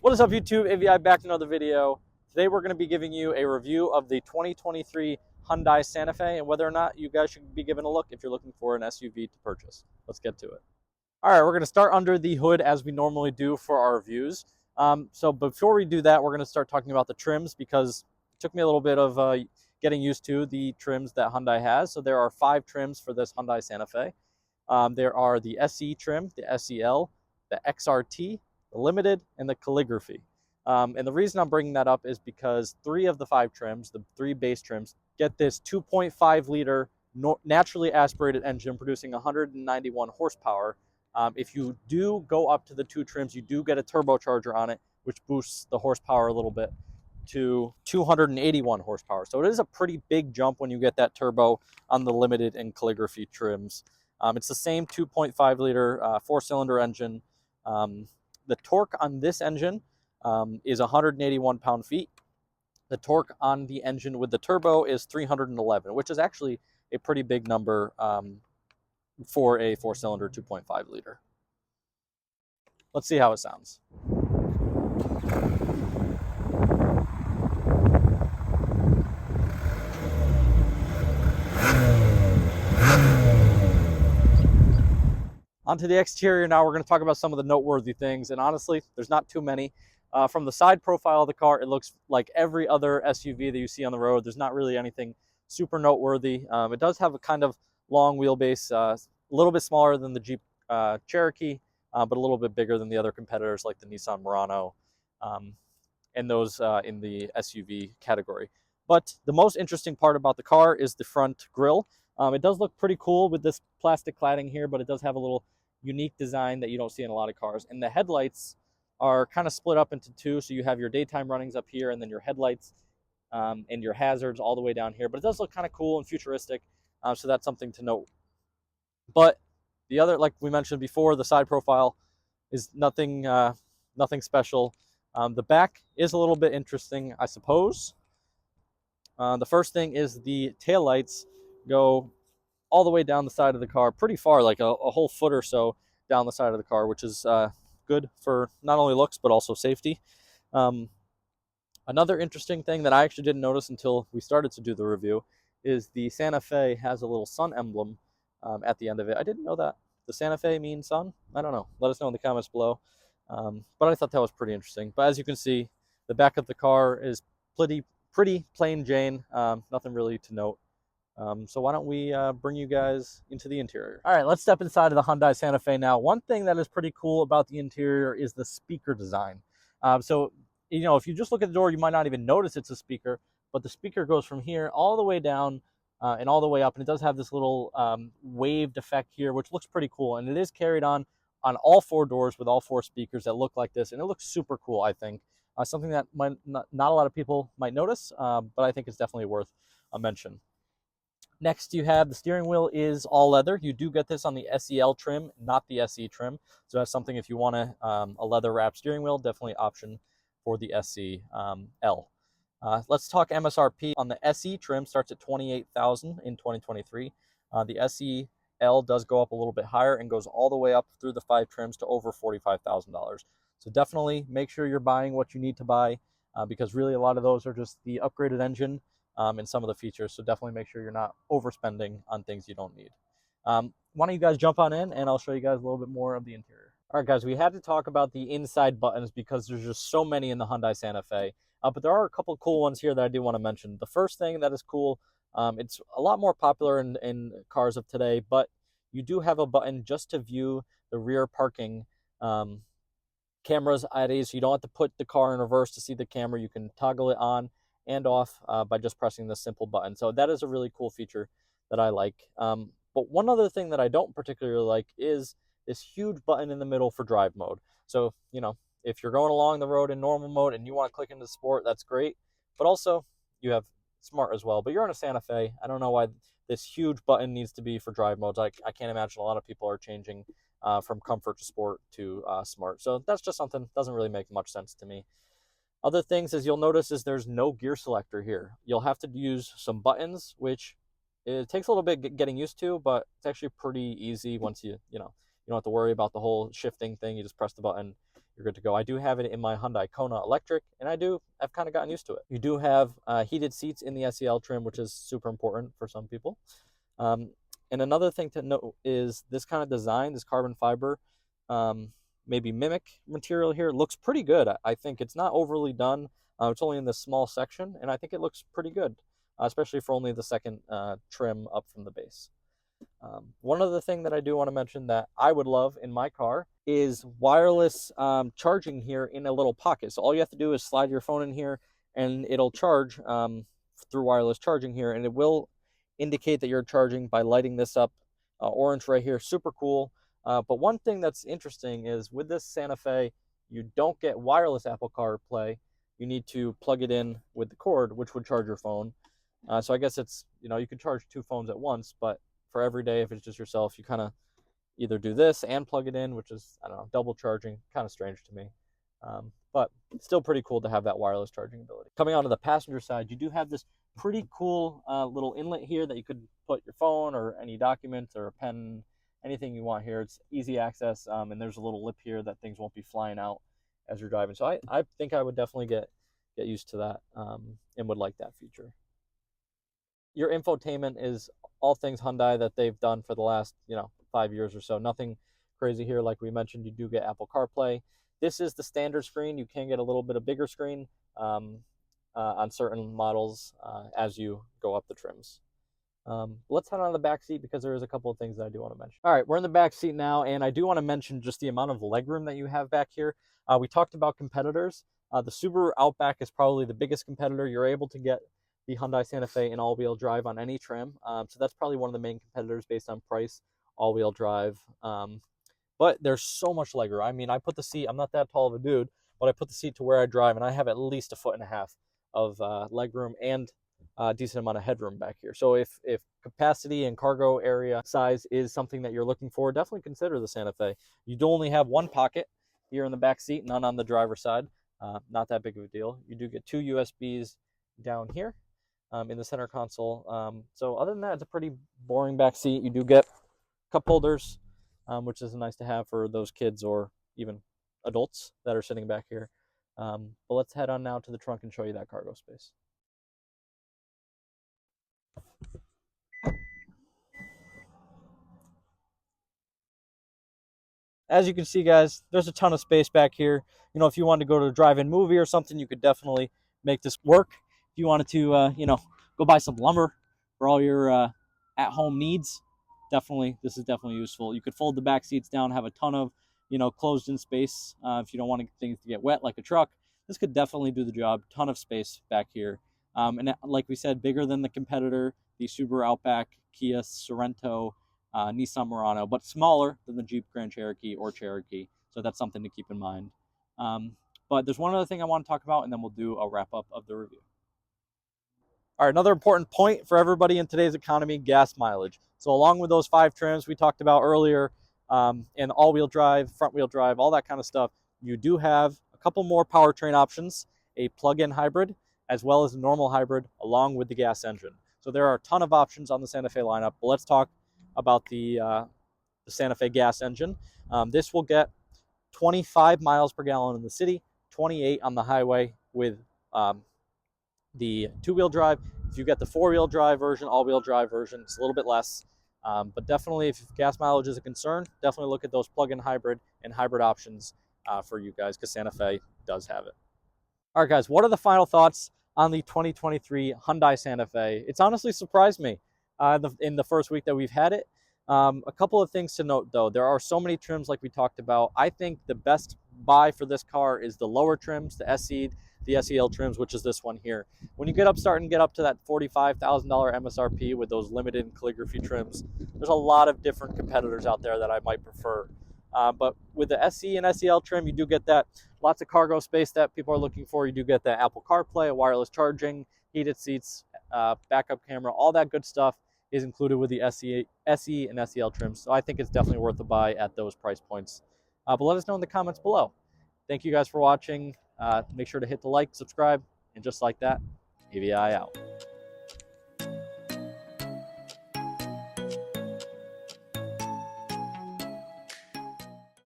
What is up, YouTube? AVI back in another video. Today we're going to be giving you a review of the 2023 Hyundai Santa Fe and whether or not you guys should be giving a look if you're looking for an SUV to purchase. Let's get to it. All right, we're going to start under the hood as we normally do for our reviews. So before we do that, we're going to start talking about the trims because it took me a little bit of getting used to the trims that Hyundai has. So there are 5 trims for this Hyundai Santa Fe. There are the SE trim, the SEL, the XRT, the Limited, and the Calligraphy. And the reason I'm bringing that up is because 3 of the 5 trims, the 3 base trims, get this 2.5 liter naturally aspirated engine producing 191 horsepower. If you do go up to the 2 trims, you do get a turbocharger on it, which boosts the horsepower a little bit to 281 horsepower. So it is a pretty big jump when you get that turbo on the Limited and Calligraphy trims. It's the same 2.5 liter 4-cylinder engine. The torque on this engine is 181 pound-feet. The torque on the engine with the turbo is 311, which is actually a pretty big number for a 4-cylinder 2.5 liter. Let's see how it sounds. Onto the exterior now. We're going to talk about some of the noteworthy things, and honestly, there's not too many. From the side profile of the car, it looks like every other SUV that you see on the road. There's not really anything super noteworthy. It does have a kind of long wheelbase, a little bit smaller than the Jeep Cherokee, but a little bit bigger than the other competitors like the Nissan Murano and those in the SUV category. But the most interesting part about the car is the front grille. It does look pretty cool with this plastic cladding here, but it does have a little unique design that you don't see in a lot of cars. And the headlights are kind of split up into 2, so you have your daytime runnings up here and then your headlights and your hazards all the way down here. But it does look kind of cool and futuristic, so that's something to note. But the other, like we mentioned before, the side profile is nothing special. The back is a little bit interesting, I suppose. The first thing is the taillights go all the way down the side of the car, pretty far, like a whole foot or so down the side of the car, which is good for not only looks but also safety. Another interesting thing that I actually didn't notice until we started to do the review is the Santa Fe has a little sun emblem at the end of it. I didn't know that. The Santa Fe means sun? I don't know. Let us know in the comments below. But I thought that was pretty interesting. But as you can see, the back of the car is pretty plain Jane. Nothing really to note. So why don't we bring you guys into the interior. All right, let's step inside of the Hyundai Santa Fe now. One thing that is pretty cool about the interior is the speaker design. So, you know, if you just look at the door, you might not even notice it's a speaker, but the speaker goes from here all the way down and all the way up, and it does have this little waved effect here, which looks pretty cool, and it is carried on all 4 doors with all 4 speakers that look like this, and it looks super cool, I think. Something that might not a lot of people might notice, but I think it's definitely worth a mention. Next, you have the steering wheel is all leather. You do get this on the SEL trim, not the SE trim. So that's something, if you want a leather wrap steering wheel, definitely option for the SEL. Let's talk MSRP. On the SE trim, starts at $28,000 in 2023. The SEL does go up a little bit higher and goes all the way up through the 5 trims to over $45,000. So definitely make sure you're buying what you need to buy because really a lot of those are just the upgraded engine and some of the features. So definitely make sure you're not overspending on things you don't need. Why don't you guys jump on in and I'll show you guys a little bit more of the interior. All right, guys, we had to talk about the inside buttons because there's just so many in the Hyundai Santa Fe. But there are a couple cool ones here that I do want to mention. The first thing that is cool, it's a lot more popular in cars of today, but you do have a button just to view the rear parking cameras at ease. So you don't have to put the car in reverse to see the camera. You can toggle it on and off by just pressing this simple button. So that is a really cool feature that I like. But one other thing that I don't particularly like is this huge button in the middle for drive mode. So, you know, if you're going along the road in normal mode and you want to click into sport, that's great. But also, you have smart as well. But you're on a Santa Fe. I don't know why this huge button needs to be for drive modes. I can't imagine a lot of people are changing from comfort to sport to smart. So that's just something that doesn't really make much sense to me. Other things, as you'll notice, is there's no gear selector here. You'll have to use some buttons, which it takes a little bit getting used to, but it's actually pretty easy once you don't have to worry about the whole shifting thing. You just press the button you're good to go. I do have it in my Hyundai Kona Electric, and I've kind of gotten used to it. You do have heated seats in the SEL trim, which is super important for some people. Um, and another thing to note is this kind of design, this carbon fiber, maybe mimic material here, looks pretty good. I think it's not overly done. It's only in this small section, and I think it looks pretty good, especially for only the second trim up from the base. One other thing that I do want to mention that I would love in my car is wireless charging here in a little pocket. So all you have to do is slide your phone in here and it'll charge through wireless charging here, and it will indicate that you're charging by lighting this up orange right here. Super cool. But one thing that's interesting is with this Santa Fe, you don't get wireless Apple CarPlay. You need to plug it in with the cord, which would charge your phone. So I guess it's, you could charge two phones at once, but for every day, if it's just yourself, you kind of either do this and plug it in, which is, I don't know, double charging, kind of strange to me. But still pretty cool to have that wireless charging ability. Coming onto the passenger side, you do have this pretty cool little inlet here that you could put your phone or any documents or a pen, anything you want here. It's easy access, and there's a little lip here that things won't be flying out as you're driving. So I think I would definitely get used to that and would like that feature. Your infotainment is all things Hyundai that they've done for the last 5 years or so. Nothing crazy here. Like we mentioned, you do get Apple CarPlay. This is the standard screen. You can get a little bit of bigger screen on certain models as you go up the trims. Let's head on to the back seat because there is a couple of things that I do want to mention. All right, we're in the back seat now, and I do want to mention just the amount of legroom that you have back here. We talked about competitors. The Subaru Outback is probably the biggest competitor. You're able to get the Hyundai Santa Fe in all-wheel drive on any trim. So that's probably one of the main competitors based on price, all-wheel drive. But there's so much legroom. I mean, I put the seat, I'm not that tall of a dude, but I put the seat to where I drive, and I have at least 1.5 feet of legroom and a decent amount of headroom back here. So if capacity and cargo area size is something that you're looking for, definitely consider the Santa Fe. You do only have one pocket here in the back seat, none on the driver's side. Not that big of a deal. You do get 2 USBs down here in the center console. So other than that, it's a pretty boring back seat. You do get cup holders, which is nice to have for those kids or even adults that are sitting back here. But let's head on now to the trunk and show you that cargo space. As you can see, guys, there's a ton of space back here. If you wanted to go to a drive-in movie or something, you could definitely make this work. If you wanted to, go buy some lumber for all your at-home needs, this is definitely useful. You could fold the back seats down, have a ton of, closed-in space. If you don't want things to get wet like a truck, this could definitely do the job. Ton of space back here. And like we said, bigger than the competitor, the Subaru Outback, Kia Sorento, Nissan Murano, but smaller than the Jeep Grand Cherokee or Cherokee. So that's something to keep in mind. But there's one other thing I want to talk about, and then we'll do a wrap-up of the review. All right, another important point for everybody in today's economy, gas mileage. So along with those 5 trims we talked about earlier, and all-wheel drive, front-wheel drive, all that kind of stuff, you do have a couple more powertrain options, a plug-in hybrid, as well as a normal hybrid, along with the gas engine. So there are a ton of options on the Santa Fe lineup, but let's talk about the Santa Fe gas engine. This will get 25 miles per gallon in the city, 28 on the highway with the 2-wheel drive. If you get the 4-wheel drive version, all-wheel drive version, it's a little bit less. But definitely, if gas mileage is a concern, definitely look at those plug-in hybrid and hybrid options for you guys, because Santa Fe does have it. All right, guys, what are the final thoughts on the 2023 Hyundai Santa Fe? It's honestly surprised me in the first week that we've had it. A couple of things to note, though. There are so many trims like we talked about. I think the best buy for this car is the lower trims, the SE, the SEL trims, which is this one here. When you starting to get up to that $45,000 MSRP with those limited calligraphy trims, there's a lot of different competitors out there that I might prefer. But with the SE and SEL trim, you do get that lots of cargo space that people are looking for. You do get that Apple CarPlay, wireless charging, heated seats, backup camera, all that good stuff is included with the SE and SEL trims. So I think it's definitely worth a buy at those price points. But let us know in the comments below. Thank you guys for watching. Make sure to hit the like, subscribe, and just like that, AVI out.